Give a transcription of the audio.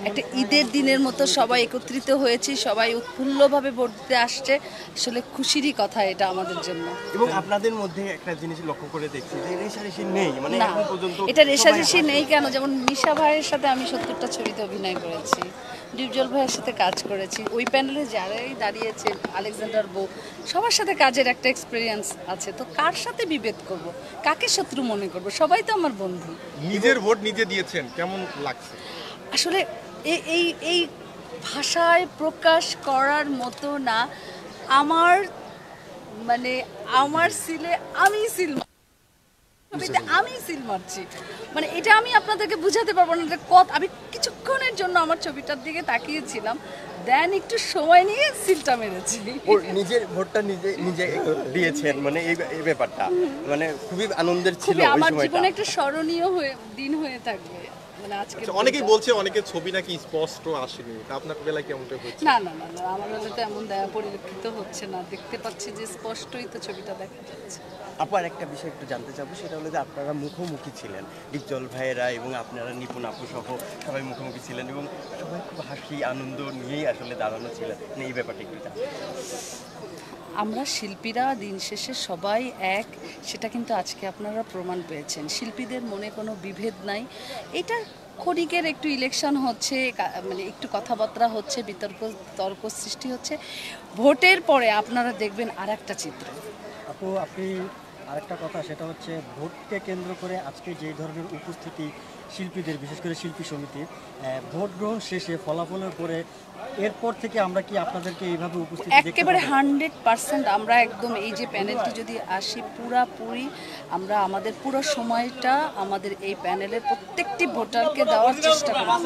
একটা ঈদের দিনের মতো সবাই একত্রিত হয়েছি, সবাই উৎফুল্লভাবে ভোট দিতে আসছে। আসলে খুশিরই কথা এটা আমাদের জন্য। এবং আপনাদের মধ্যে একটা জিনিস লক্ষ্য করে দেখছি যে রেষারেষি নেই, মানে না, এখন পর্যন্ত এটা রেষারেষি নেই কেন? যেমন মিশা ভাইয়ের সাথে আমি 70টা ছবিতে অভিনয় করেছি, ডিপজল ভাইয়ের সাথে কাজ করেছি, ওই প্যানেলে যারাই দাঁড়িয়েছে, আলেকজান্ডার বউ, সবার সাথে কাজের একটা এক্সপিরিয়েন্স আছে। তো কার সাথে বিভেদ করব, কাকে শত্রু মনে করব? সবাই তো আমার বন্ধু। নিজের ভোট নিজে দিয়েছেন, কেমন লাগছে? আসলে এই এই ভাষায় প্রকাশ করার মতো না। আমার মানে আমার সিলে আমি সিল আমি সিল মারছি, মানে এটা আমি আপনাদেরকে বুঝাতে পারবো না। আমি কিছুক্ষণের জন্য আমার ছবিটার দিকে তাকিয়েছিলাম, দেন একটু সময় নিয়ে সিলটা মেরেছি। নিজের ভোটটা নিজে নিজে দিয়েছেন, মানে এই ব্যাপারটা মানে খুবই আনন্দের ছিল। আমার জীবনে একটা স্মরণীয় দিন হয়ে থাকবে। মানে আজকে অনেকেই বলছে অনেকের ছবি নাকি স্পষ্ট আসেনি, তা আপনার বেলায় কেমনটা হয়েছে? না না না, আমার বেলায় তো এমন পরিলক্ষিত হচ্ছে না, দেখতে পাচ্ছি যে স্পষ্টই তো ছবিটা দেখা যাচ্ছে। আপু আর একটা বিষয় একটু জানতে চাবো, সেটা হলো যে আপনারা মুখোমুখি ছিলেন, ডিপজল ভাইয়েরা এবং আপনারা নিপুণ আপু সহ সবাই মুখোমুখি ছিলেন এবং সবাই খুব হাসি আনন্দ নিয়েই আসলে দাঁড়ানো ছিলেন, মানে এই ব্যাপারটা একটু জানতে। আমরা শিল্পীরা দিন শেষে সবাই এক, সেটা কিন্তু আজকে আপনারা প্রমাণ পেয়েছেন। শিল্পীদের মনে কোনো বিভেদ নাই। এটা ক্ষণিকের একটু ইলেকশন হচ্ছে, মানে একটু কথাবার্তা হচ্ছে, তর্ক সৃষ্টি হচ্ছে। ভোটের পরে আপনারা দেখবেন আর একটা চিত্র। আপু, আপনি আরেকটা কথা, সেটা হচ্ছে ভোটকে কেন্দ্র করে আজকে যে ধরনের উপস্থিতি শিল্পীদের, বিশেষ করে শিল্পী সমিতির, ভোট গ্রহণ শেষে ফলাফলের পরে এরপর থেকে আমরা কি আপনাদেরকে এইভাবে উপস্থিতি একেবারে 100% আমরা একদম এই যে প্যানেলটি যদি আসি পুরাপুরি আমরা আমাদের পুরো সময়টা আমাদের এই প্যানেলের প্রত্যেকটি ভোটারকে দেওয়ার চেষ্টা করব।